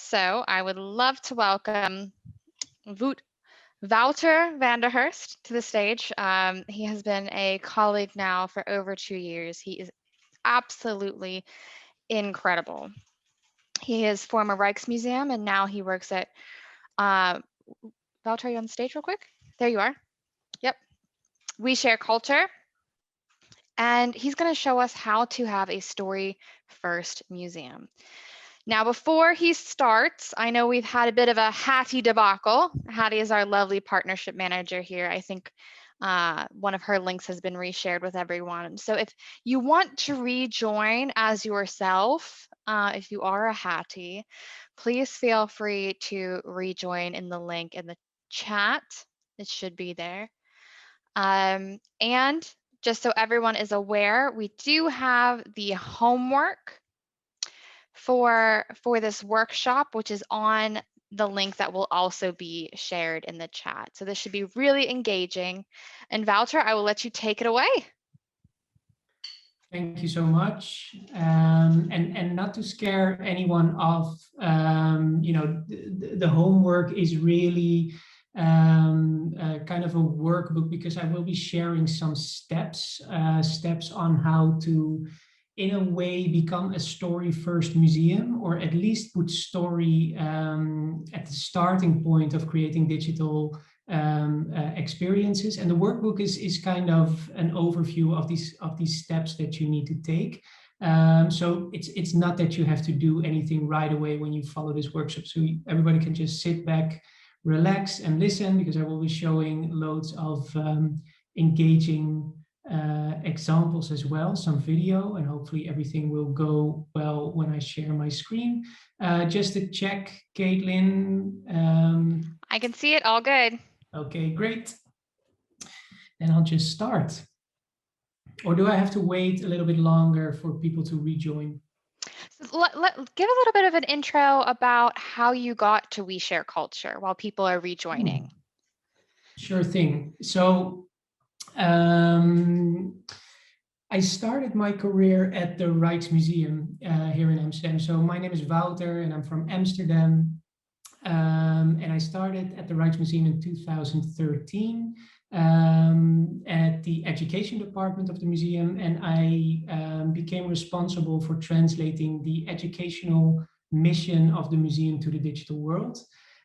So I would love to welcome Wouter Van Der Horst to the stage. He has been a colleague now for over 2 years. He is absolutely incredible. He is former Rijksmuseum and now he works at, uh, Wouter, are you on the stage real quick? There you are. Yep. We Share Culture. And he's going to show us how to have a story first museum. Now, before he starts, I know we've had a bit of a Hattie debacle. Hattie is our lovely partnership manager here. I think one of her links has been reshared with everyone. So if you want to rejoin as yourself, if you are a Hattie, please feel free to rejoin in the link in the chat. It should be there. And just so everyone is aware, we do have the homework for this workshop, which is on the link that will also be shared in the chat. So this should be really engaging. And Wouter, I will let you take it away. Thank you so much. And not to scare anyone off, the homework is really kind of a workbook, because I will be sharing some steps on how to, in a way, become a story-first museum, or at least put story at the starting point of creating digital experiences. And the workbook is kind of an overview of these steps that you need to take. So it's not that you have to do anything right away when you follow this workshop. So everybody can just sit back, relax, and listen, because I will be showing loads of engaging examples as well, some video, and hopefully everything will go well when I share my screen. Just to check, Caitlin. I can see it all good. Okay, great. Then I'll just start. Or do I have to wait a little bit longer for people to rejoin? So give a little bit of an intro about how you got to We Share Culture while people are rejoining. Sure thing. So I started my career at the Rijksmuseum here in Amsterdam. So my name is Wouter and I'm from Amsterdam. And I started at the Rijksmuseum in 2013 at the education department of the museum, and I became responsible for translating the educational mission of the museum to the digital world.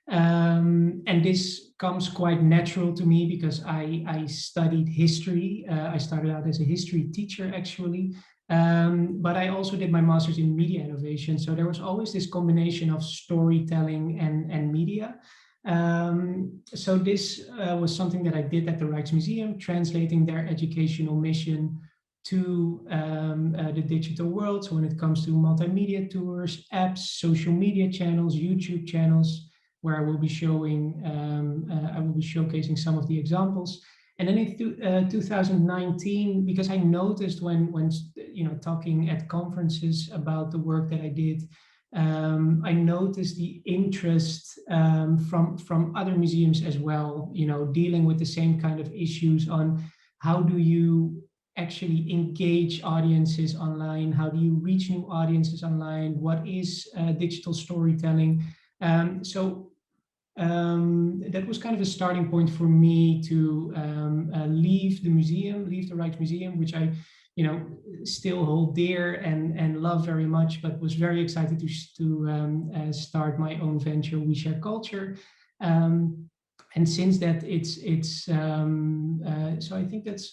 And this comes quite natural to me because I studied history. I started out as a history teacher, actually. But I also did my master's in media innovation. So there was always this combination of storytelling and media. So this was something that I did at the Rijksmuseum, translating their educational mission to the digital world. So when it comes to multimedia tours, apps, social media channels, YouTube channels, where I will be showing, I will be showcasing some of the examples. And then in 2019, because I noticed when talking at conferences about the work that I did, I noticed the interest from other museums as well, dealing with the same kind of issues on how do you actually engage audiences online, how do you reach new audiences online, what is digital storytelling. That was kind of a starting point for me to leave the Rijksmuseum, which I, still hold dear and love very much, but was very excited to start my own venture, We Share Culture. And since that, so I think that's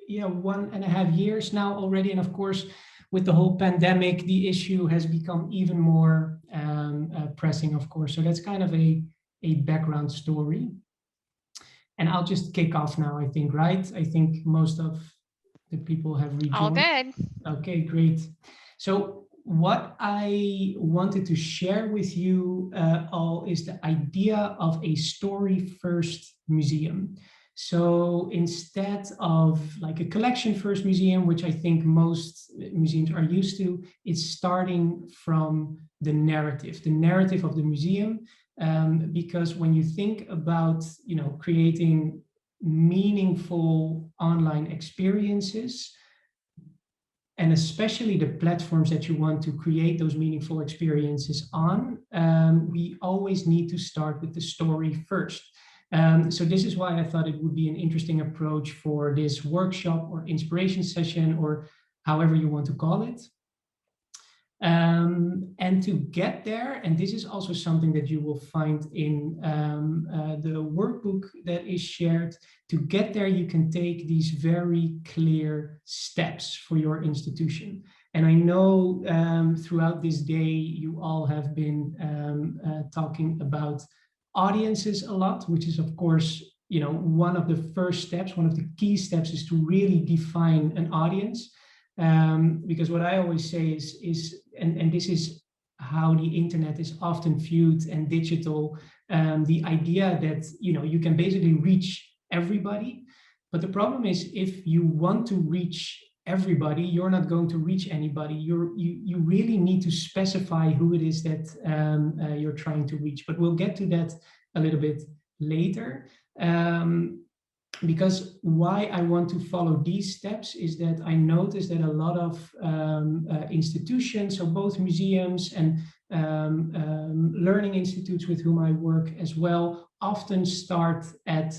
1.5 years now already. And of course, with the whole pandemic, the issue has become even more pressing, of course. So that's kind of a background story. And I'll just kick off now, I think, right? I think most of the people have rejoined. All good. Okay, great. So what I wanted to share with you all is the idea of a story-first museum. So instead of like a collection-first museum, which I think most museums are used to, it's starting from the narrative of the museum. Because when you think about creating meaningful online experiences, and especially the platforms that you want to create those meaningful experiences on, we always need to start with the story first. So this is why I thought it would be an interesting approach for this workshop or inspiration session, or however you want to call it. And to get there, and this is also something that you will find in the workbook that is shared, to get there, you can take these very clear steps for your institution. And I know throughout this day, you all have been talking about audiences a lot, which is, of course, one of the first steps, one of the key steps is to really define an audience. Because what I always say is and this is how the internet is often viewed and digital, the idea that you can basically reach everybody. But the problem is, if you want to reach everybody, you're not going to reach anybody. You really need to specify who it is that you're trying to reach. But we'll get to that a little bit later. Because why I want to follow these steps is that I noticed that a lot of institutions, so both museums and learning institutes with whom I work as well, often start at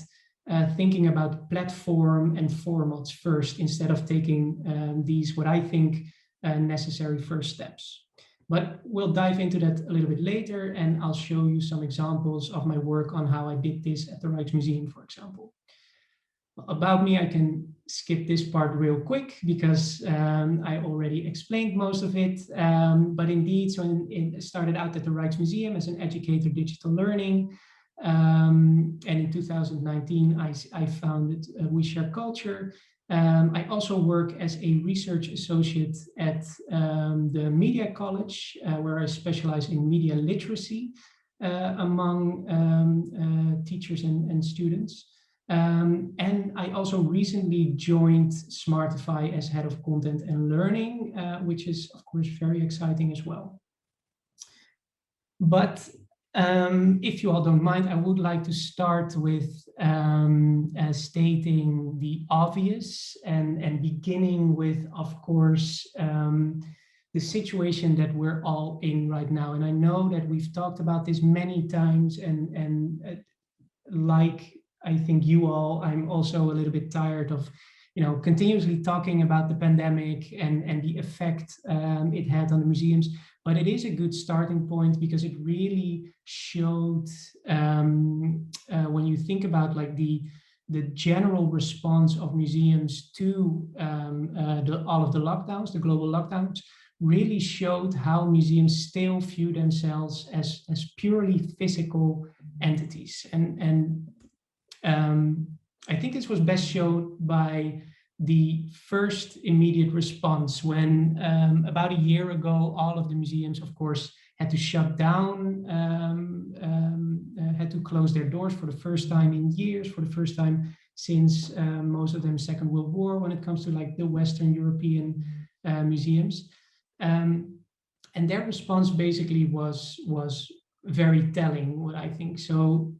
thinking about platform and formats first, instead of taking these, what I think, necessary first steps. But we'll dive into that a little bit later, and I'll show you some examples of my work on how I did this at the Rijksmuseum, for example. About me, I can skip this part real quick because I already explained most of it. But indeed, so it started out at the Rijksmuseum as an educator digital learning. And in 2019, I founded We Share Culture. I also work as a research associate at the Media College, where I specialize in media literacy among teachers and students. And I also recently joined Smartify as head of content and learning, which is, of course, very exciting as well. But if you all don't mind, I would like to start with stating the obvious and beginning with, of course, the situation that we're all in right now. And I know that we've talked about this many times, and like I think you all, I'm also a little bit tired of, continuously talking about the pandemic and the effect it had on the museums. But it is a good starting point because it really showed, when you think about like the general response of museums to all of the lockdowns, the global lockdowns, really showed how museums still view themselves as purely physical entities. And I think this was best shown by the first immediate response when about a year ago, all of the museums, of course, had to shut down, had to close their doors for the first time in years, for the first time since most of them Second World War, when it comes to like the Western European museums. And their response basically was very telling, what I think. So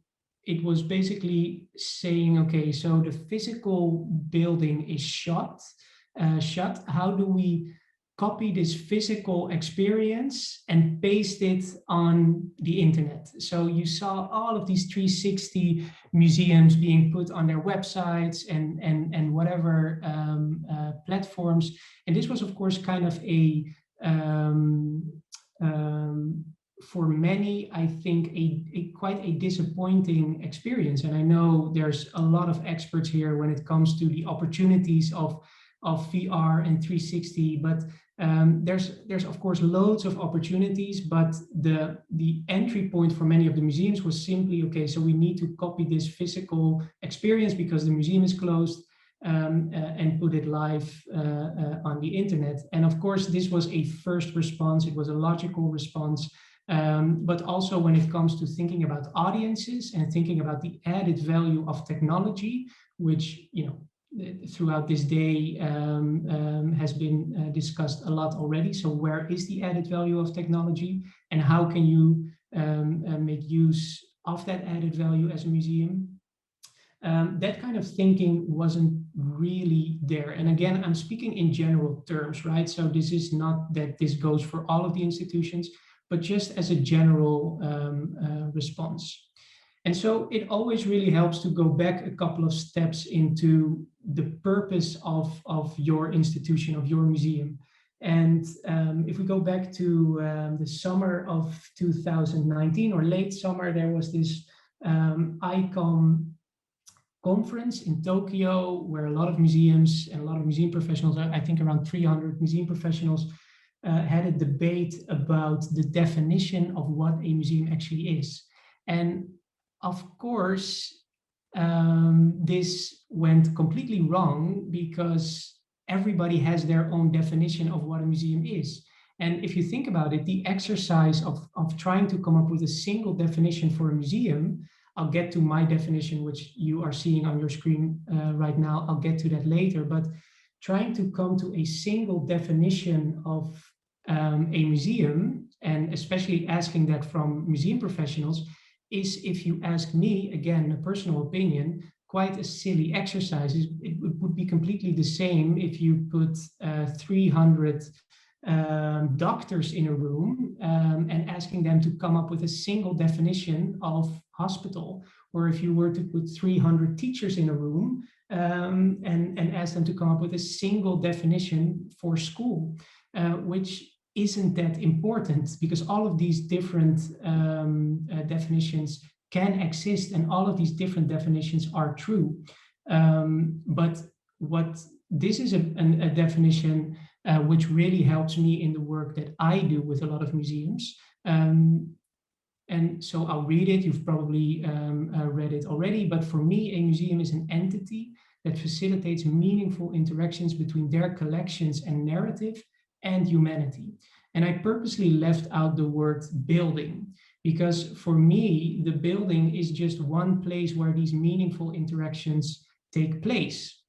it was basically saying, okay, so the physical building is shut. How do we copy this physical experience and paste it on the internet? So you saw all of these 360 museums being put on their websites and whatever platforms. And this was, of course, kind of a for many, I think, quite a disappointing experience. And I know there's a lot of experts here when it comes to the opportunities of VR and 360, but there's of course loads of opportunities, but the entry point for many of the museums was simply, okay, so we need to copy this physical experience because the museum is closed, and put it live on the internet. And of course, this was a first response. It was a logical response. But also when it comes to thinking about audiences and thinking about the added value of technology, which, throughout this day has been discussed a lot already. So where is the added value of technology, and how can you make use of that added value as a museum? That kind of thinking wasn't really there. And again, I'm speaking in general terms, right? So this is not that this goes for all of the institutions, but just as a general response. And so it always really helps to go back a couple of steps into the purpose of your institution, of your museum. And if we go back to the summer of 2019 or late summer, there was this ICON conference in Tokyo where a lot of museums and a lot of museum professionals, I think around 300 museum professionals, had a debate about the definition of what a museum actually is. And of course, this went completely wrong because everybody has their own definition of what a museum is. And if you think about it, the exercise of trying to come up with a single definition for a museum, I'll get to my definition, which you are seeing on your screen right now. I'll get to that later. But trying to come to a single definition of a museum, and especially asking that from museum professionals, is, if you ask me, again, a personal opinion, quite a silly exercise. It would be completely the same if you put 300 doctors in a room and asking them to come up with a single definition of hospital, or if you were to put 300 teachers in a room and ask them to come up with a single definition for school, which isn't that important, because all of these different definitions can exist and all of these different definitions are true. But what this is a definition which really helps me in the work that I do with a lot of museums. And so I'll read it. You've probably read it already, but for me, a museum is an entity that facilitates meaningful interactions between their collections and narrative and humanity. And I purposely left out the word building, because for me, the building is just one place where these meaningful interactions take place.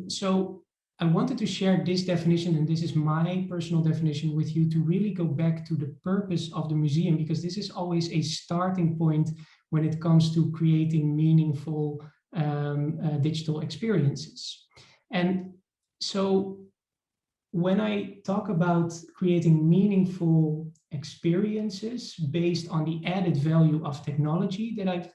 So I wanted to share this definition, and this is my personal definition with you, to really go back to the purpose of the museum, because this is always a starting point when it comes to creating meaningful digital experiences. And so when I talk about creating meaningful experiences based on the added value of technology that I've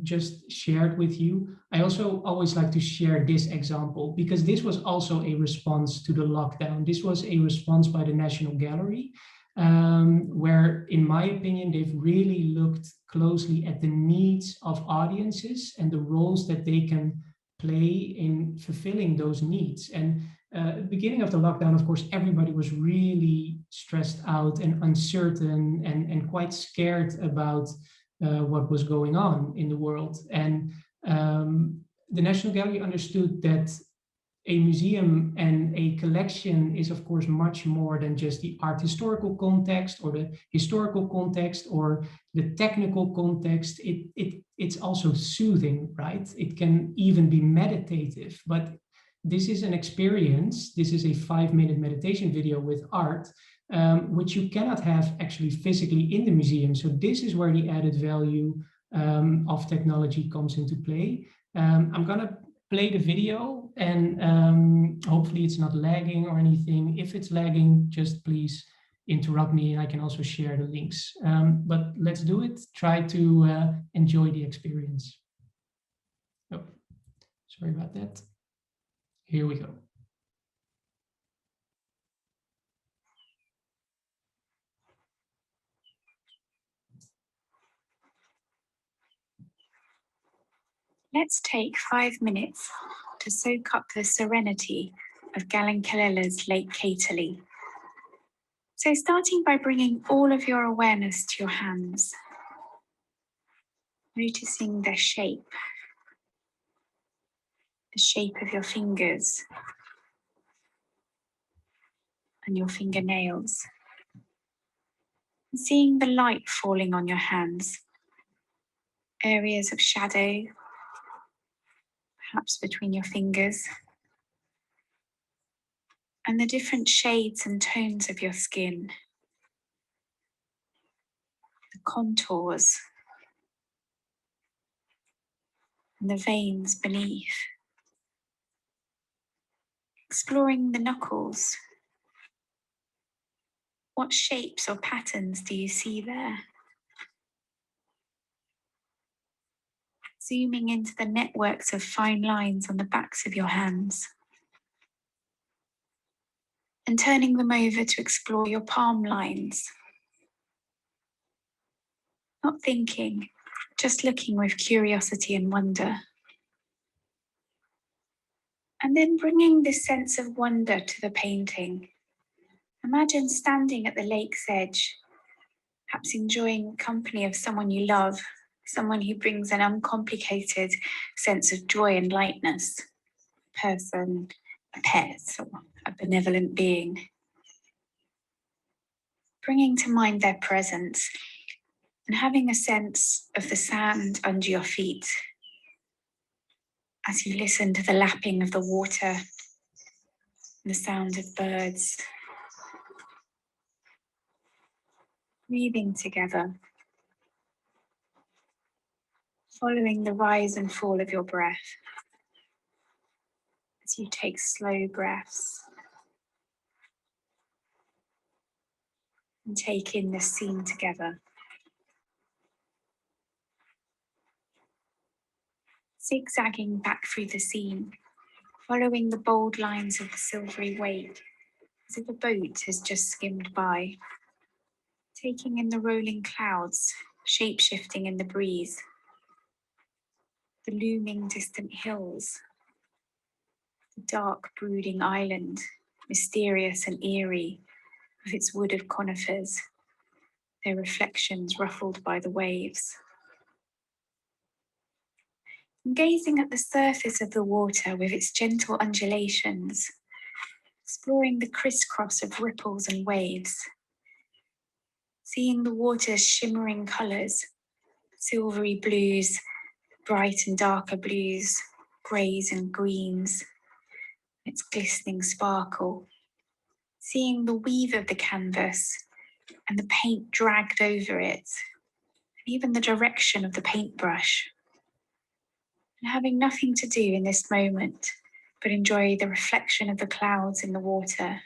just shared with you, I also always like to share this example, because this was also a response to the lockdown. This was a response by the National Gallery, where, in my opinion, they've really looked closely at the needs of audiences and the roles that they can play in fulfilling those needs. And at the beginning of the lockdown, of course, everybody was really stressed out and uncertain and quite scared about what was going on in the world. And the National Gallery understood that a museum and a collection is, of course, much more than just the art historical context or the historical context or the technical context. It's also soothing, right? It can even be meditative, but this is an experience. This is a 5-minute meditation video with art, which you cannot have actually physically in the museum. So this is where the added value of technology comes into play. I'm gonna play the video, and hopefully it's not lagging or anything. If it's lagging, just please interrupt me and I can also share the links. But let's do it. Try to enjoy the experience. Oh, sorry about that. Here we go. Let's take 5 minutes to soak up the serenity of Gallen-Kallela Lake Caterly. So starting by bringing all of your awareness to your hands, noticing their shape, the shape of your fingers and your fingernails, and seeing the light falling on your hands, areas of shadow, perhaps between your fingers, and the different shades and tones of your skin, the contours, and the veins beneath. Exploring the knuckles. What shapes or patterns do you see there? Zooming into the networks of fine lines on the backs of your hands. And turning them over to explore your palm lines. Not thinking, just looking with curiosity and wonder. And then bringing this sense of wonder to the painting. Imagine standing at the lake's edge, perhaps enjoying the company of someone you love, someone who brings an uncomplicated sense of joy and lightness, a person, a pet, or a benevolent being. Bringing to mind their presence and having a sense of the sand under your feet as you listen to the lapping of the water and the sound of birds. Breathing together, following the rise and fall of your breath as you take slow breaths and take in this scene together. Zigzagging back through the scene, following the bold lines of the silvery wake, as if a boat has just skimmed by, taking in the rolling clouds, shape-shifting in the breeze, the looming distant hills, the dark brooding island, mysterious and eerie, with its wood of conifers, their reflections ruffled by the waves. And gazing at the surface of the water with its gentle undulations, exploring the crisscross of ripples and waves, seeing the water's shimmering colours, silvery blues, bright and darker blues, greys and greens, its glistening sparkle, seeing the weave of the canvas and the paint dragged over it, and even the direction of the paintbrush, and having nothing to do in this moment but enjoy the reflection of the clouds in the water,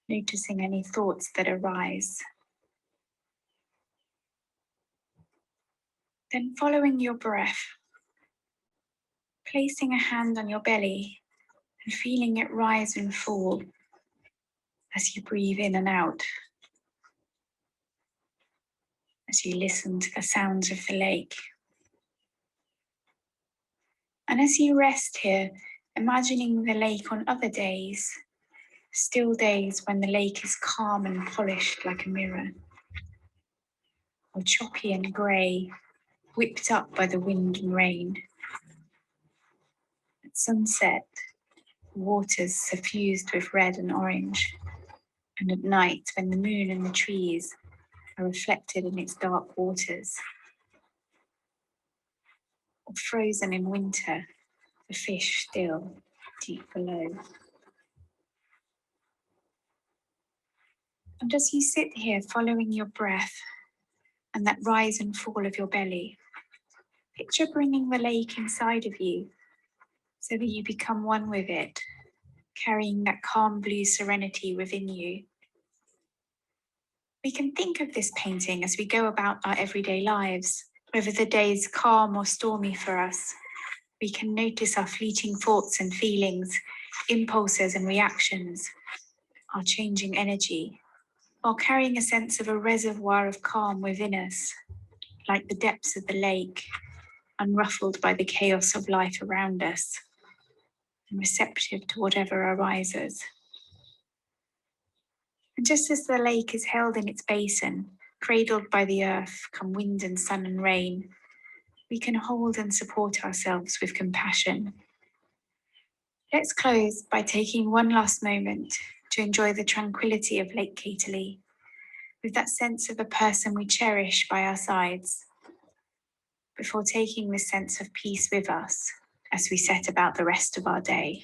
noticing any thoughts that arise. Then following your breath, placing a hand on your belly and feeling it rise and fall as you breathe in and out, as you listen to the sounds of the lake. And as you rest here, imagining the lake on other days, still days when the lake is calm and polished like a mirror, or choppy and grey, whipped up by the wind and rain. At sunset, the water's suffused with red and orange, and at night when the moon and the trees are reflected in its dark waters. Or frozen in winter, the fish still deep below. And as you sit here following your breath and that rise and fall of your belly, picture bringing the lake inside of you so that you become one with it, carrying that calm blue serenity within you. We can think of this painting as we go about our everyday lives, whether the day is calm or stormy for us. We can notice our fleeting thoughts and feelings, impulses and reactions, our changing energy, while carrying a sense of a reservoir of calm within us, like the depths of the lake, unruffled by the chaos of life around us, and receptive to whatever arises. And just as the lake is held in its basin, cradled by the earth, come wind and sun and rain, we can hold and support ourselves with compassion. Let's close by taking one last moment to enjoy the tranquility of Lake Caterly, with that sense of a person we cherish by our sides, before taking this sense of peace with us as we set about the rest of our day.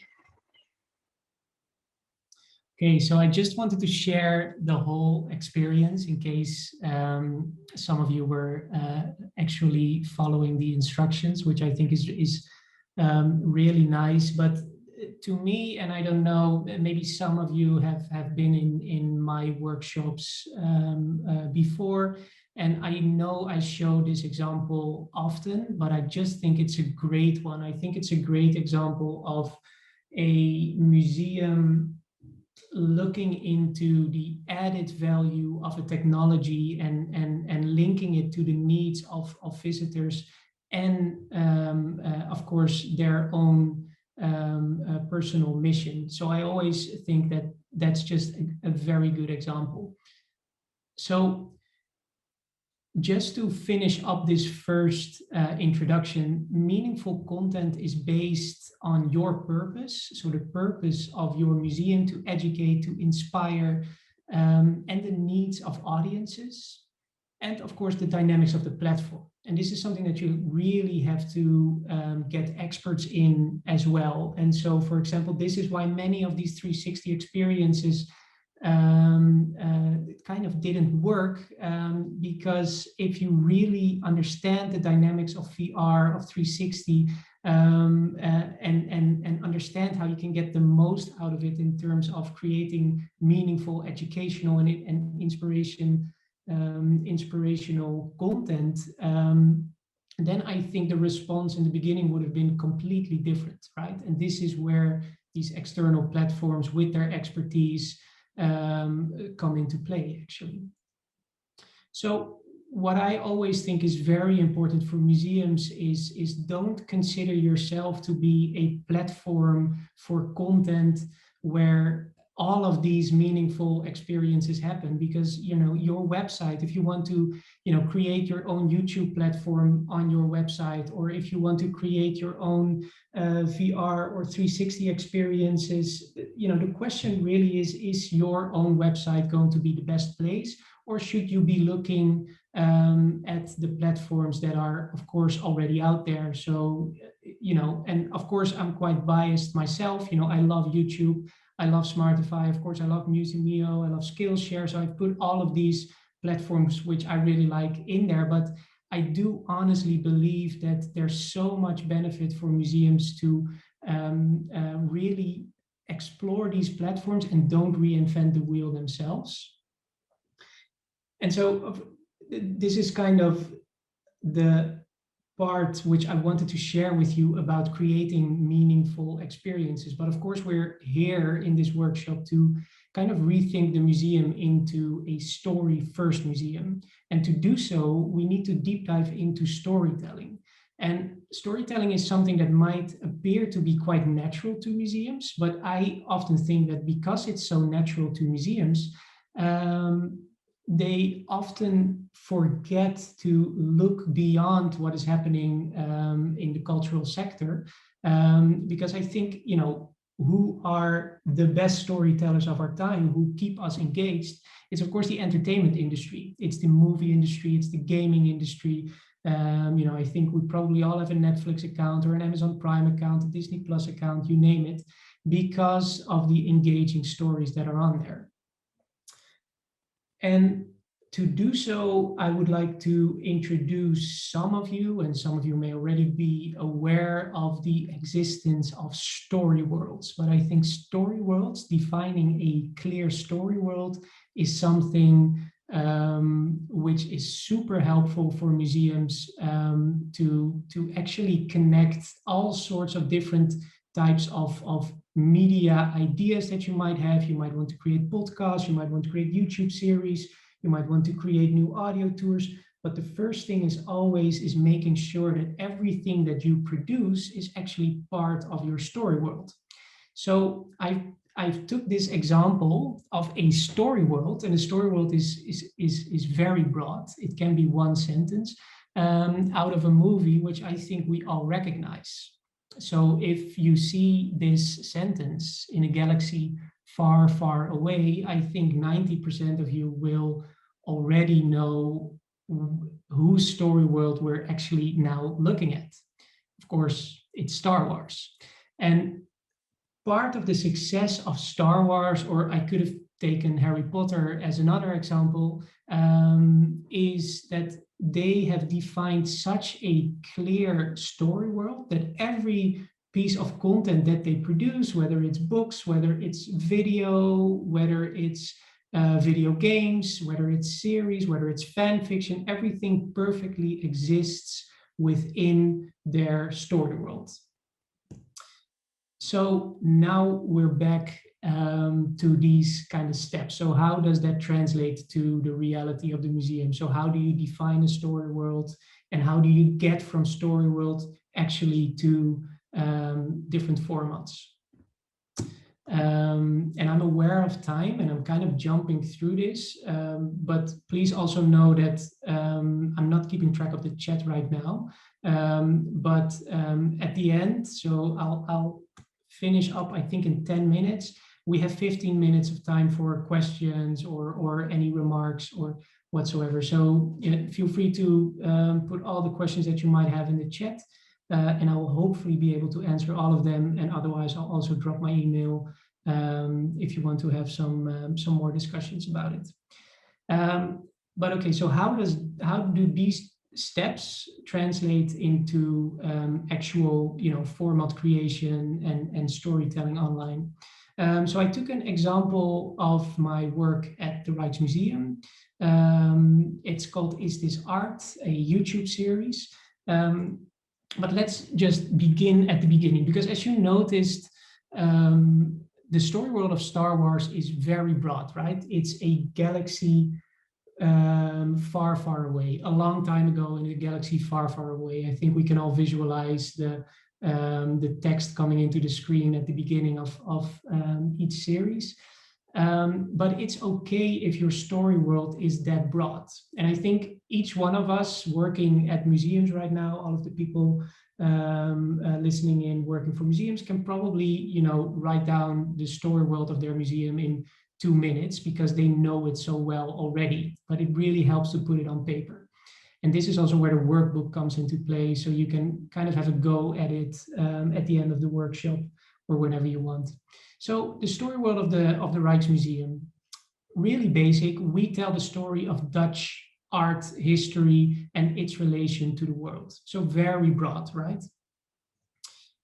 Okay, so I just wanted to share the whole experience in case some of you were actually following the instructions, which I think is really nice. But to me, and I don't know, maybe some of you have been in my workshops before, and I know I show this example often, but I just think it's a great one. I think it's a great example of a museum looking into the added value of a technology and linking it to the needs of visitors and of course their own personal mission. So I always think that that's just a very good example. So just to finish up this first introduction, meaningful content is based on your purpose. So the purpose of your museum to educate, to inspire, and the needs of audiences. And of course, the dynamics of the platform. And this is something that you really have to get experts in as well. And so, for example, this is why many of these 360 experiences it kind of didn't work because if you really understand the dynamics of VR, of 360, and understand how you can get the most out of it in terms of creating meaningful, educational, and inspirational content, then I think the response in the beginning would have been completely different, right? And this is where these external platforms with their expertise come into play, actually. So what I always think is very important for museums is don't consider yourself to be a platform for content where all of these meaningful experiences happen, because your website, if you want to create your own YouTube platform on your website, or if you want to create your own VR or 360 experiences, the question really is your own website going to be the best place, or should you be looking at the platforms that are, of course, already out there? So, and of course, I'm quite biased myself. I love YouTube. I love Smartify. Of course, I love Musimio. I love Skillshare. So I've put all of these platforms, which I really like, in there. But I do honestly believe that there's so much benefit for museums to really explore these platforms and don't reinvent the wheel themselves. And so this is kind of the part which I wanted to share with you about creating meaningful experiences. But of course, we're here in this workshop to kind of rethink the museum into a story-first museum. And to do so, we need to deep dive into storytelling. And storytelling is something that might appear to be quite natural to museums, but I often think that because it's so natural to museums, they often forget to look beyond what is happening in the cultural sector, because I think, who are the best storytellers of our time, who keep us engaged, is of course the entertainment industry. It's the movie industry, it's the gaming industry. I think we probably all have a Netflix account or an Amazon Prime account, a Disney Plus account, you name it, because of the engaging stories that are on there. And to do so, I would like to introduce some of you, and some of you may already be aware of the existence of story worlds. But I think story worlds, defining a clear story world, is something which is super helpful for museums to actually connect all sorts of different types of media ideas that you might have. You might want to create podcasts, you might want to create YouTube series, you might want to create new audio tours. But the first thing is always making sure that everything that you produce is actually part of your story world. So I've took this example of a story world, and a story world is very broad. It can be one sentence out of a movie, which I think we all recognize. So if you see this sentence in a galaxy far, far away, I think 90% of you will already know whose story world we're actually now looking at. Of course, it's Star Wars. And part of the success of Star Wars, or I could have taken Harry Potter as another example, is that they have defined such a clear story world that every piece of content that they produce, whether it's books, whether it's video, whether it's video games, whether it's series, whether it's fan fiction, everything perfectly exists within their story world. So now we're back to these kind of steps. So how does that translate to the reality of the museum? So how do you define a story world, and how do you get from story world actually to different formats? And I'm aware of time, and I'm kind of jumping through this, but please also know that I'm not keeping track of the chat right now. But at the end, so I'll finish up, I think, in 10 minutes. We have 15 minutes of time for questions or any remarks or whatsoever. So feel free to put all the questions that you might have in the chat, and I will hopefully be able to answer all of them. And otherwise, I'll also drop my email if you want to have some more discussions about it. But okay, so how do these steps translate into actual, format creation and storytelling online? So I took an example of my work at the Rijksmuseum. It's called Is This Art? A YouTube series. But let's just begin at the beginning, because as you noticed, the story world of Star Wars is very broad, right? It's a galaxy far, far away, a long time ago in a galaxy far, far away. I think we can all visualize the text coming into the screen at the beginning of each series. But it's okay if your story world is that broad. And I think each one of us working at museums right now, all of the people listening in, working for museums, can probably, write down the story world of their museum in 2 minutes because they know it so well already. But it really helps to put it on paper. And this is also where the workbook comes into play. So you can kind of have a go at it at the end of the workshop or whenever you want. So the story world of the Rijksmuseum, really basic. We tell the story of Dutch art history and its relation to the world. So very broad, right?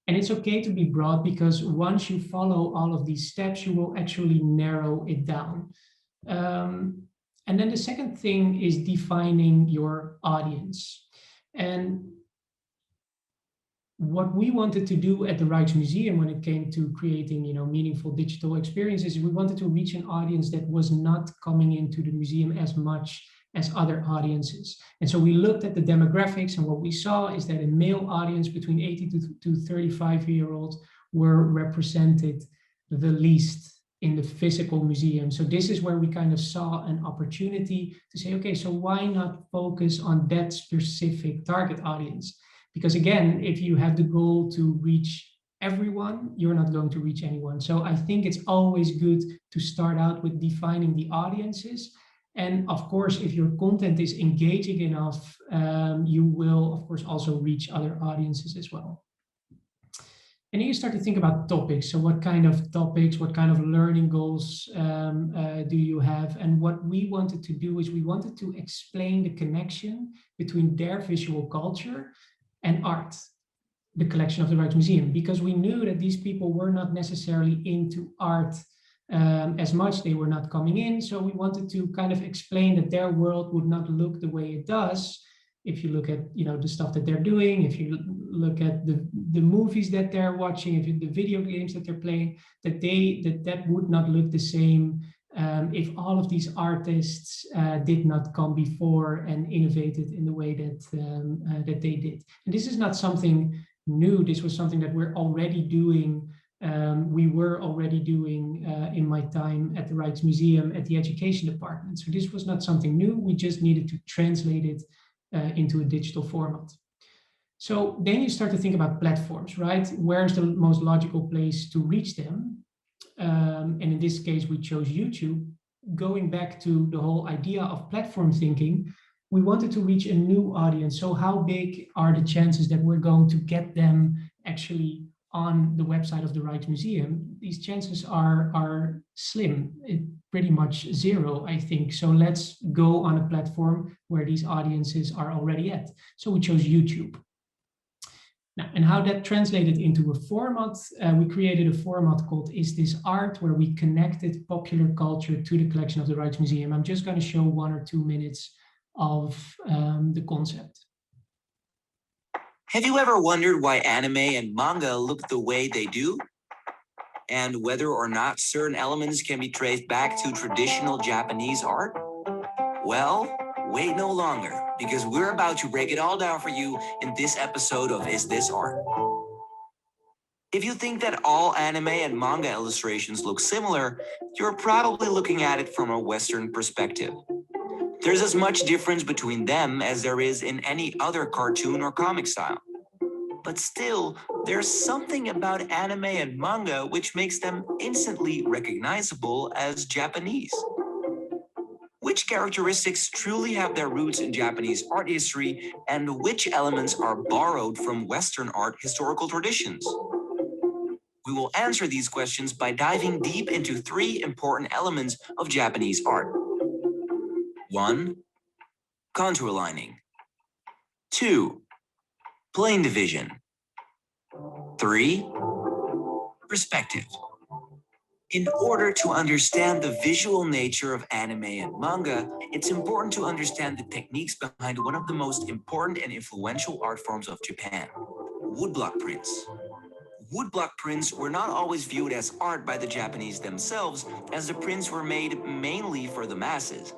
And it's okay to be broad because once you follow all of these steps, you will actually narrow it down. And then the second thing is defining your audience. And what we wanted to do at the Rijksmuseum when it came to creating, meaningful digital experiences, we wanted to reach an audience that was not coming into the museum as much as other audiences. And so we looked at the demographics, and what we saw is that a male audience between 18 to 35-year-olds were represented the least in the physical museum. So this is where we kind of saw an opportunity to say, okay, so why not focus on that specific target audience? Because again, if you have the goal to reach everyone, you're not going to reach anyone. So I think it's always good to start out with defining the audiences. And of course, if your content is engaging enough, you will, of course, also reach other audiences as well. And then you start to think about topics. So what kind of topics, what kind of learning goals do you have? And what we wanted to do is we wanted to explain the connection between their visual culture and art, the collection of the Rijksmuseum, because we knew that these people were not necessarily into art as much. They were not coming in. So we wanted to kind of explain that their world would not look the way it does if you look at the stuff that they're doing, if you look at the movies that they're watching, if the video games that they're playing, that would not look the same if all of these artists did not come before and innovated in the way that they did. And this is not something new. This was something that we're already doing. We were already doing in my time at the Rijksmuseum at the education department. So this was not something new. We just needed to translate it into a digital format. So then you start to think about platforms, right? Where's the most logical place to reach them? And in this case, we chose YouTube. Going back to the whole idea of platform thinking, we wanted to reach a new audience. So how big are the chances that we're going to get them actually on the website of the Rijksmuseum, these chances are slim, pretty much zero, I think. So let's go on a platform where these audiences are already at. So we chose YouTube. Now, and how that translated into a format, we created a format called Is This Art, where we connected popular culture to the collection of the Rijksmuseum. I'm just going to show 1 or 2 minutes of the concept. Have you ever wondered why anime and manga look the way they do? And whether or not certain elements can be traced back to traditional Japanese art? Well, wait no longer, because we're about to break it all down for you in this episode of Is This Art? If you think that all anime and manga illustrations look similar, you're probably looking at it from a Western perspective. There's as much difference between them as there is in any other cartoon or comic style. But still, there's something about anime and manga which makes them instantly recognizable as Japanese. Which characteristics truly have their roots in Japanese art history, and which elements are borrowed from Western art historical traditions? We will answer these questions by diving deep into 3 important elements of Japanese art. 1. Contour lining. 2. Plane division. 3. Perspective. In order to understand the visual nature of anime and manga, it's important to understand the techniques behind one of the most important and influential art forms of Japan, woodblock prints. Woodblock prints were not always viewed as art by the Japanese themselves, as the prints were made mainly for the masses.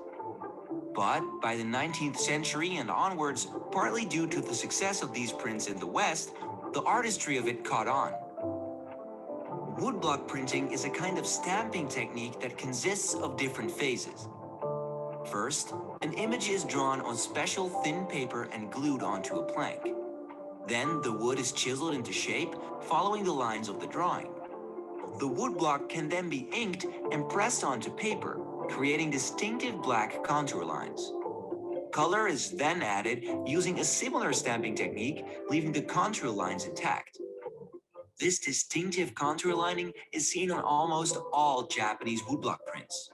But by the 19th century and onwards, partly due to the success of these prints in the West, the artistry of it caught on. Woodblock printing is a kind of stamping technique that consists of different phases. First, an image is drawn on special thin paper and glued onto a plank. Then the wood is chiseled into shape, following the lines of the drawing. The woodblock can then be inked and pressed onto paper, creating distinctive black contour lines. Color is then added using a similar stamping technique, leaving the contour lines intact. This distinctive contour lining is seen on almost all Japanese woodblock prints.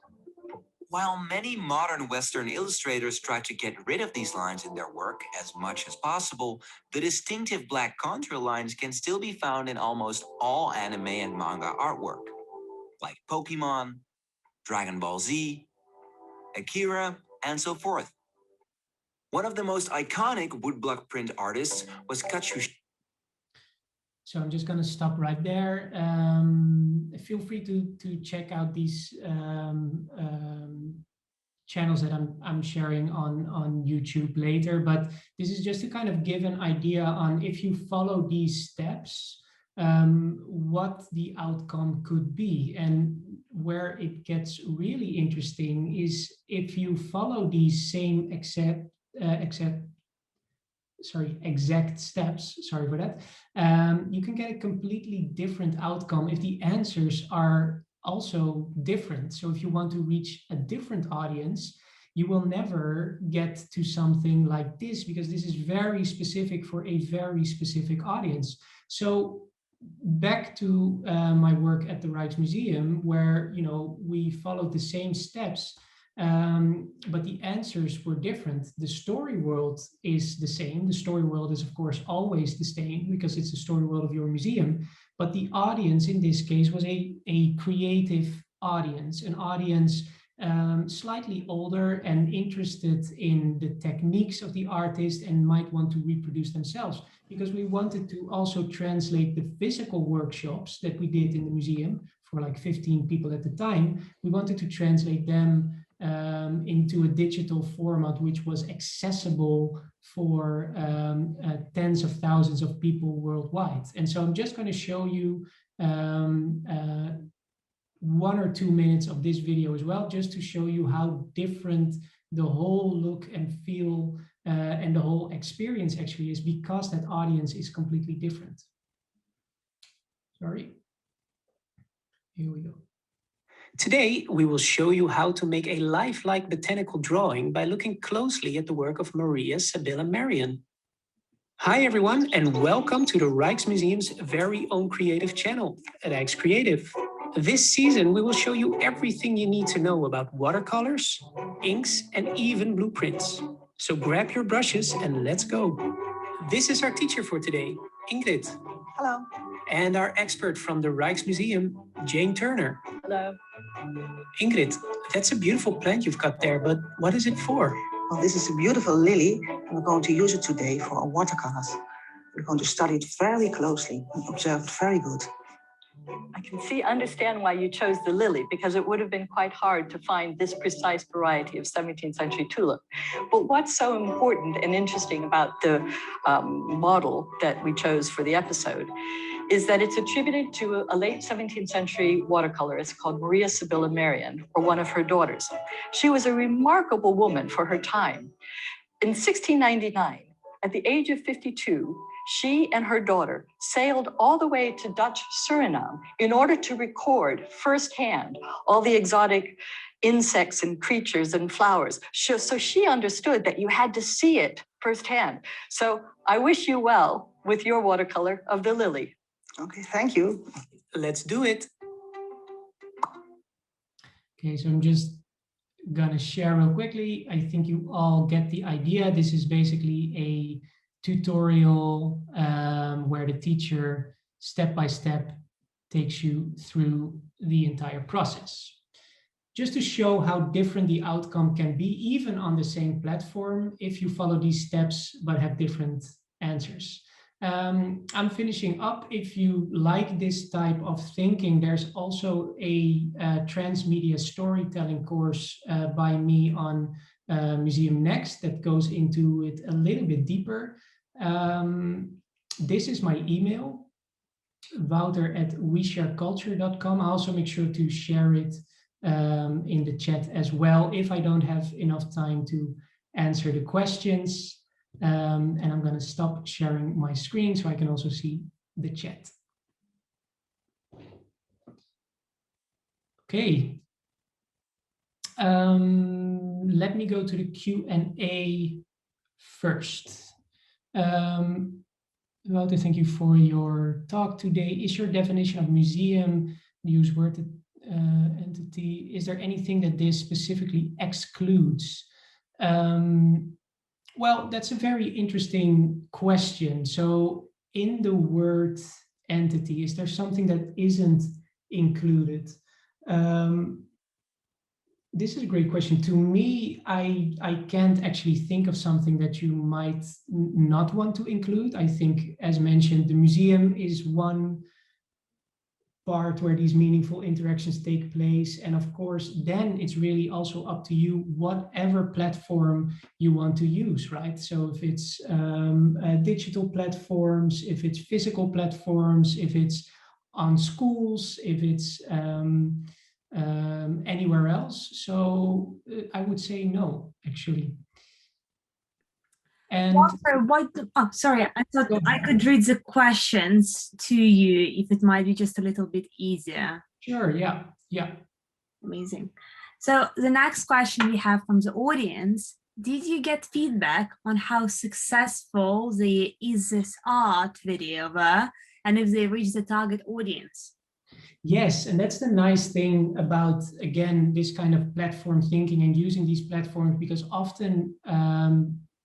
While many modern Western illustrators try to get rid of these lines in their work as much as possible, the distinctive black contour lines can still be found in almost all anime and manga artwork, like Pokemon, Dragon Ball Z, Akira, and so forth. One of the most iconic woodblock print artists was Katsushi. So I'm just going to stop right there. Feel free to check out these channels that I'm sharing on YouTube later. But this is just to kind of give an idea on, if you follow these steps, what the outcome could be. And where it gets really interesting is if you follow these same exact steps, sorry for that, you can get a completely different outcome if the answers are also different. So if you want to reach a different audience, you will never get to something like this, because this is very specific for a very specific audience. So back to my work at the Rijksmuseum, where we followed the same steps, but the answers were different. The story world is the same. The story world is, of course, always the same, because it's the story world of your museum. But the audience in this case was a creative audience, an audience slightly older and interested in the techniques of the artist and might want to reproduce themselves, because we wanted to also translate the physical workshops that we did in the museum for like 15 people at the time. We wanted to translate them into a digital format which was accessible for tens of thousands of people worldwide. And so I'm just going to show you 1 or 2 minutes of this video as well, just to show you how different the whole look and feel and the whole experience actually is, because that audience is completely different. Sorry. Here we go. Today, we will show you how to make a lifelike botanical drawing by looking closely at the work of Maria Sibylla Marion. Hi everyone, and welcome to the Rijksmuseum's very own creative channel, Rijks Creative. This season, we will show you everything you need to know about watercolors, inks, and even blueprints. So grab your brushes and let's go. This is our teacher for today, Ingrid. Hello. And our expert from the Rijksmuseum, Jane Turner. Hello. Ingrid, that's a beautiful plant you've got there, but what is it for? Well, this is a beautiful lily, and we're going to use it today for our watercolors. We're going to study it very closely and observe it very good. I can understand why you chose the lily, because it would have been quite hard to find this precise variety of 17th century tulip. But what's so important and interesting about the model that we chose for the episode is that it's attributed to a late 17th century watercolorist called Maria Sibylla Merian, or one of her daughters. She was a remarkable woman for her time. In 1699, at the age of 52, she and her daughter sailed all the way to Dutch Suriname in order to record firsthand all the exotic insects and creatures and flowers. So she understood that you had to see it firsthand. So I wish you well with your watercolor of the lily. Okay, thank you. Let's do it. Okay, so I'm just gonna share real quickly. I think you all get the idea. This is basically a tutorial where the teacher step by step takes you through the entire process. Just to show how different the outcome can be, even on the same platform, if you follow these steps but have different answers. I'm finishing up. If you like this type of thinking, there's also a transmedia storytelling course by me on Museum Next that goes into it a little bit deeper. This is my email, wouter@weshareculture.com. I'll also make sure to share it in the chat as well if I don't have enough time to answer the questions. And I'm going to stop sharing my screen so I can also see the chat. Okay. Let me go to the Q&A first. Wouter, thank you for your talk today. Is your definition of museum, use word entity, is there anything that this specifically excludes? Well, that's a very interesting question. So in the word entity, is there something that isn't included? This is a great question. To me, I can't actually think of something that you might not want to include. I think, as mentioned, the museum is one part where these meaningful interactions take place. And of course, then it's really also up to you, whatever platform you want to use, right? So if it's digital platforms, if it's physical platforms, if it's on schools, if it's anywhere else. So I would say no, actually. And sorry, I thought I could read the questions to you if it might be just a little bit easier. Sure, yeah. Amazing. So the next question we have from the audience, did you get feedback on how successful the Is This Art video were and if they reached the target audience? Yes, and that's the nice thing about, again, this kind of platform thinking and using these platforms, because often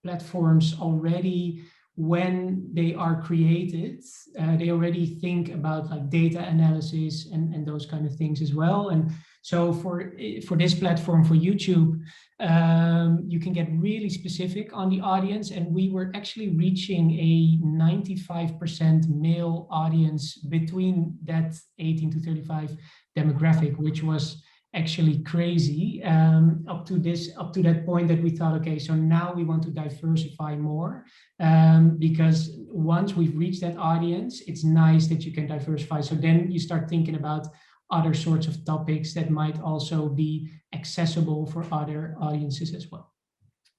platforms already, when they are created, they already think about like data analysis and those kind of things as well. And so for this platform, for YouTube, you can get really specific on the audience, and we were actually reaching a 95% male audience between that 18 to 35 demographic, which was actually crazy, up to that point that we thought, okay, so now we want to diversify more, because once we've reached that audience, it's nice that you can diversify. So then you start thinking about other sorts of topics that might also be accessible for other audiences as well.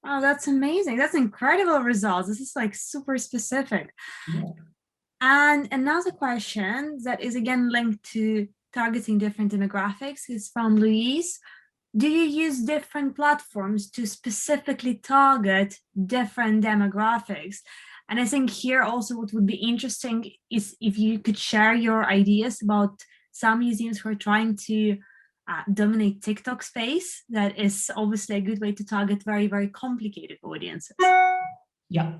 Oh, that's amazing. That's incredible results. This is like super specific. Yeah. And another question that is again linked to targeting different demographics is from Louise. Do you use different platforms to specifically target different demographics? And I think here also what would be interesting is if you could share your ideas about some museums who are trying to dominate TikTok space. That is obviously a good way to target very, very complicated audiences. Yeah,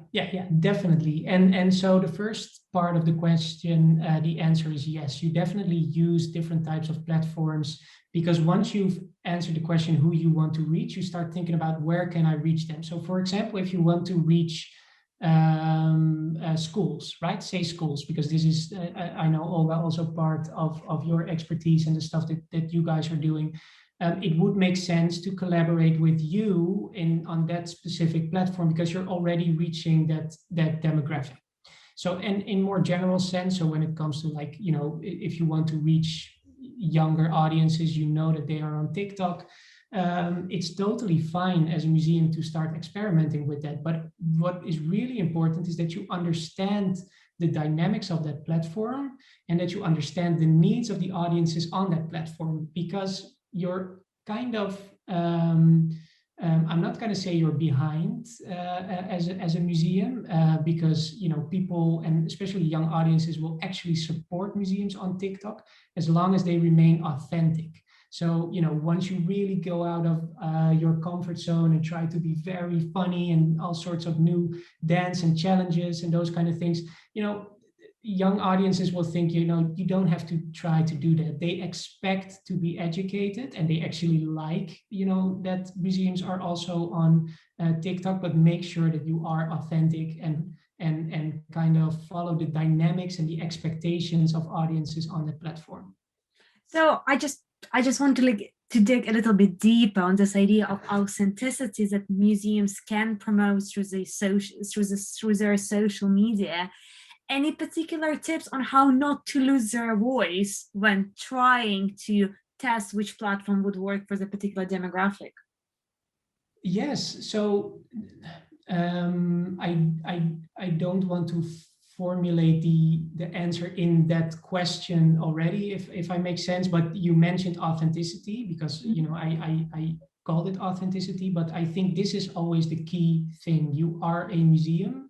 definitely. And so the first part of the question, the answer is yes. You definitely use different types of platforms, because once you've answered the question who you want to reach, you start thinking about where can I reach them. So for example, if you want to reach schools, right? Say schools, because this is, I know, Olga, also part of your expertise and the stuff that you guys are doing. It would make sense to collaborate with you on that specific platform, because you're already reaching that demographic. So, and in more general sense, so when it comes to, like, you know, if you want to reach younger audiences, you know that they are on TikTok, it's totally fine as a museum to start experimenting with that. But what is really important is that you understand the dynamics of that platform, and that you understand the needs of the audiences on that platform, because you're kind of, I'm not going to say you're behind as a museum, because, you know, people, and especially young audiences, will actually support museums on TikTok as long as they remain authentic. So, you know, once you really go out of your comfort zone and try to be very funny and all sorts of new dance and challenges and those kind of things, you know, young audiences will think, you know, you don't have to try to do that. They expect to be educated, and they actually like, you know, that museums are also on TikTok, but make sure that you are authentic and kind of follow the dynamics and the expectations of audiences on the platform. So I just want to dig a little bit deeper on this idea of authenticity that museums can promote through their social media. Any particular tips on how not to lose their voice when trying to test which platform would work for the particular demographic? Yes. So I don't want to formulate the answer in that question already, if I make sense, but you mentioned authenticity, because, you know, I called it authenticity, but I think this is always the key thing. You are a museum.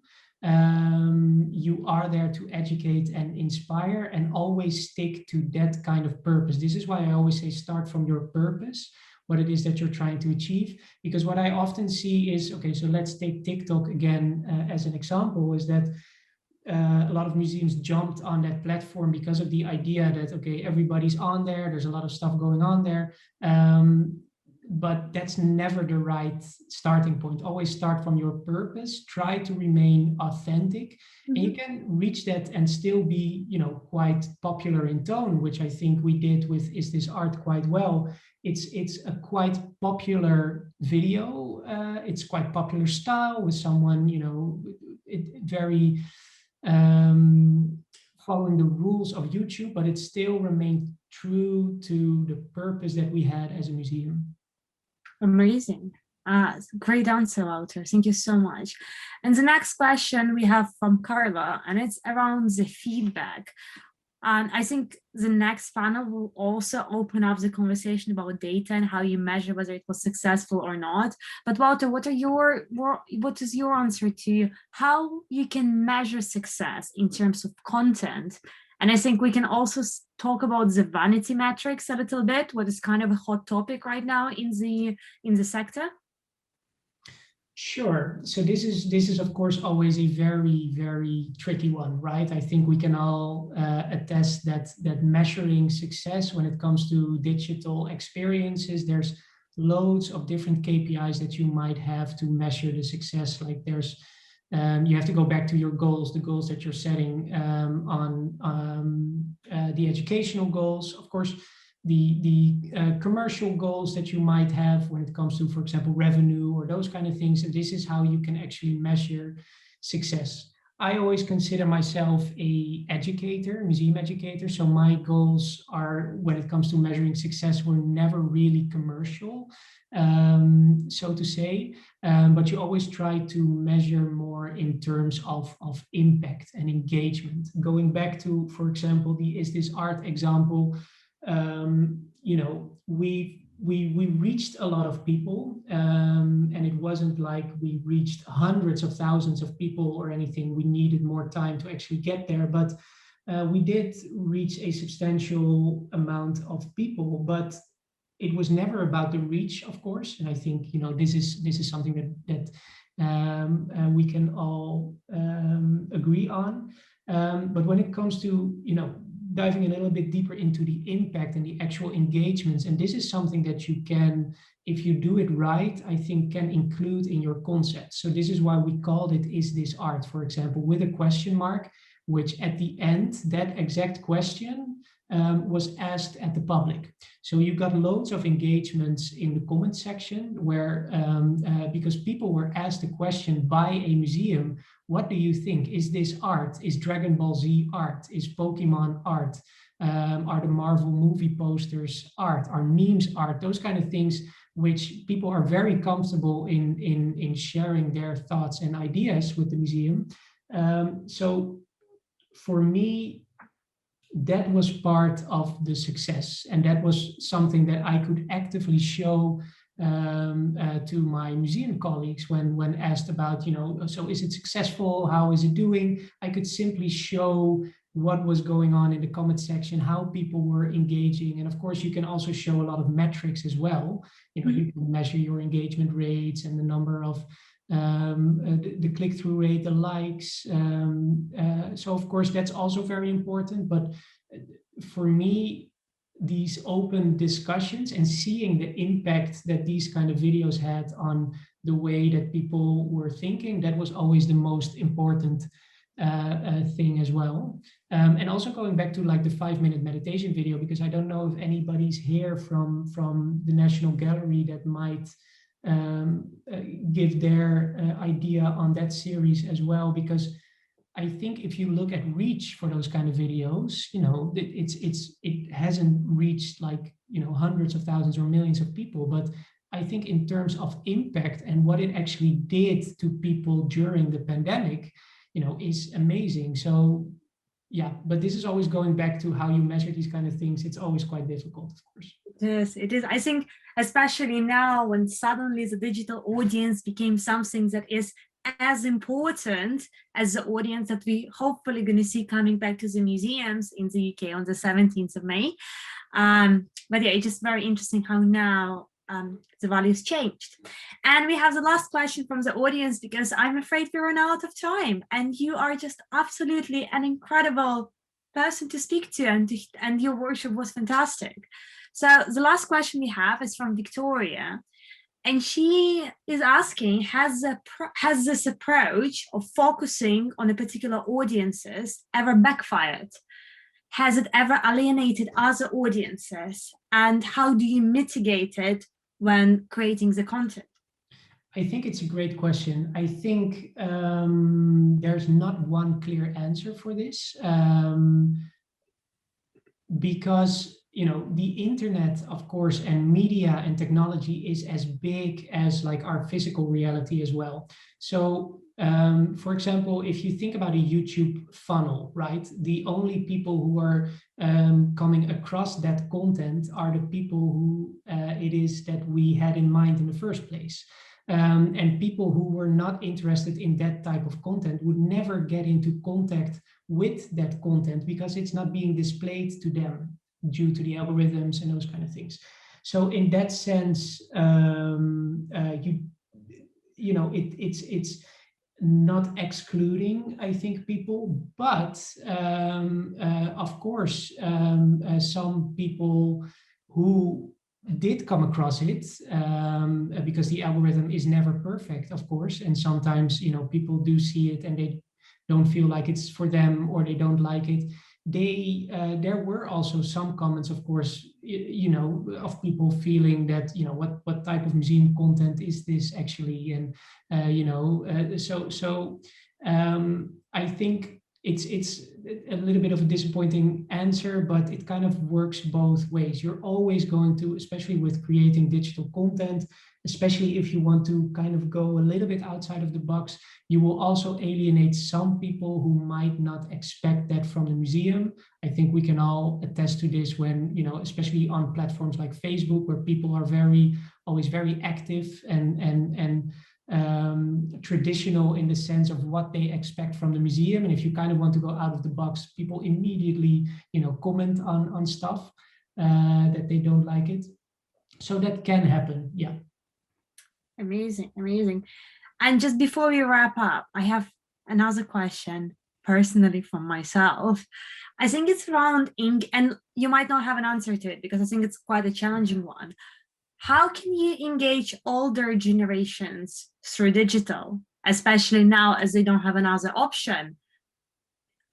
You are there to educate and inspire, and always stick to that kind of purpose. This is why I always say start from your purpose, what it is that you're trying to achieve. Because what I often see is, okay, so let's take TikTok again as an example, is that a lot of museums jumped on that platform because of the idea that, okay, everybody's on there, there's a lot of stuff going on there. But that's never the right starting point. Always start from your purpose, try to remain authentic, and you can reach that and still be, you know, quite popular in tone, which I think we did with Is This Art quite well. It's a quite popular video. It's quite popular style with someone, you know, very following the rules of YouTube, but it still remained true to the purpose that we had as a museum. Amazing. Great answer, Wouter. Thank you so much. And the next question we have from Carla, and it's around the feedback. And I think the next panel will also open up the conversation about data and how you measure whether it was successful or not. But Wouter, what is your answer to how you can measure success in terms of content? And I think we can also talk about the vanity metrics a little bit, what is kind of a hot topic right now in the sector. Sure. So this is of course always a very, very tricky one, right? I think we can all attest that measuring success when it comes to digital experiences, there's loads of different KPIs that you might have to measure the success. Like there's you have to go back to your goals, the goals that you're setting on the educational goals, of course, the commercial goals that you might have when it comes to, for example, revenue or those kind of things. And this is how you can actually measure success. I always consider myself a educator, museum educator. So my goals are, when it comes to measuring success, were never really commercial, so to say. But you always try to measure more in terms of impact and engagement. Going back to, for example, the Is This Art example, you know, we we reached a lot of people, and it wasn't like we reached hundreds of thousands of people or anything. We needed more time to actually get there, but we did reach a substantial amount of people, but it was never about the reach, of course. And I think, you know, this is something that we can all agree on. But when it comes to, you know, diving a little bit deeper into the impact and the actual engagements, and this is something that you can, if you do it right, I think can include in your concept. So this is why we called it "Is this art?" for example, with a question mark, which at the end, that exact question was asked at the public. So you got loads of engagements in the comment section where, because people were asked a question by a museum, what do you think? Is this art? Is Dragon Ball Z art? Is Pokemon art? Are the Marvel movie posters art? Are memes art? Those kind of things which people are very comfortable in sharing their thoughts and ideas with the museum. So for me, that was part of the success, and that was something that I could actively show to my museum colleagues when asked about, you know, so is it successful? How is it doing? I could simply show what was going on in the comment section, how people were engaging. And of course, you can also show a lot of metrics as well. You know, you can measure your engagement rates and the number of the click-through rate, the likes. So of course, that's also very important. But for me, these open discussions and seeing the impact that these kind of videos had on the way that people were thinking, that was always the most important thing as well. And also going back to like the 5-minute meditation video, because I don't know if anybody's here from the National Gallery that might give their idea on that series as well, because I think if you look at reach for those kind of videos, you know, it hasn't reached like, you know, hundreds of thousands or millions of people, but I think in terms of impact and what it actually did to people during the pandemic, you know, is amazing. So yeah, but this is always going back to how you measure these kind of things. It's always quite difficult, of course. Yes, it is. I think especially now when suddenly the digital audience became something that is as important as the audience that we hopefully going to see coming back to the museums in the UK on the 17th of May. But yeah, it's just very interesting how now the values changed. And we have the last question from the audience, because I'm afraid we run out of time, and you are just absolutely an incredible person to speak to, and your workshop was fantastic. So the last question we have is from Victoria, and she is asking, has this approach of focusing on a particular audiences ever backfired? Has it ever alienated other audiences? And how do you mitigate it when creating the content? I think it's a great question. I think there's not one clear answer for this, because, you know, the internet, of course, and media and technology is as big as like our physical reality as well. So, for example, if you think about a YouTube funnel, right, the only people who are coming across that content are the people who it is that we had in mind in the first place. And people who were not interested in that type of content would never get into contact with that content because it's not being displayed to them due to the algorithms and those kind of things. So in that sense, you know, it's not excluding, I think, people, but of course, some people who did come across it, because the algorithm is never perfect, of course, and sometimes, you know, people do see it and they don't feel like it's for them, or they don't like it. There were also some comments, of course, you know, of people feeling that, you know, what type of museum content is this actually, and you know, so I think it's a little bit of a disappointing answer, but it kind of works both ways. You're always going to, especially with creating digital content, especially if you want to kind of go a little bit outside of the box, you will also alienate some people who might not expect that from the museum. I think we can all attest to this when, especially on platforms like Facebook, where people are always very active and traditional in the sense of what they expect from the museum. And if you kind of want to go out of the box, people immediately, comment on stuff that they don't like it. So that can happen. Yeah. Amazing, amazing. And just before we wrap up, I have another question personally from myself. I think it's around ink, and you might not have an answer to it because I think it's quite a challenging one. How can you engage older generations through digital, especially now as they don't have another option?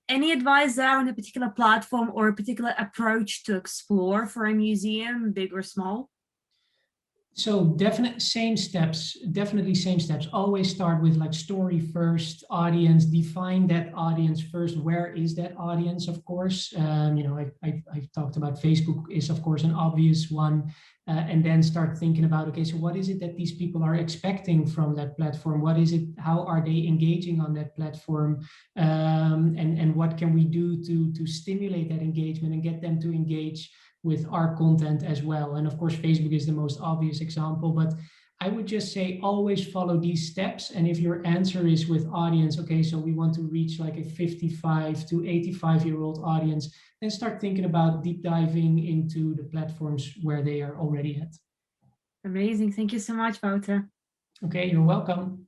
Any advice there on a particular platform or a particular approach to explore for a museum, big or small? So definitely same steps. Always start with like story first, audience, define that audience first. Where is that audience? Of course, I've talked about Facebook is of course an obvious one. And then start thinking about, okay, so what is it that these people are expecting from that platform? What is it? How are they engaging on that platform? And what can we do to stimulate that engagement and get them to engage with our content as well? And of course, Facebook is the most obvious example, but I would just say always follow these steps. And if your answer is with audience, okay, so we want to reach like a 55 to 85-year-old audience, then start thinking about deep diving into the platforms where they are already at. Amazing. Thank you so much, Wouter. Okay, you're welcome.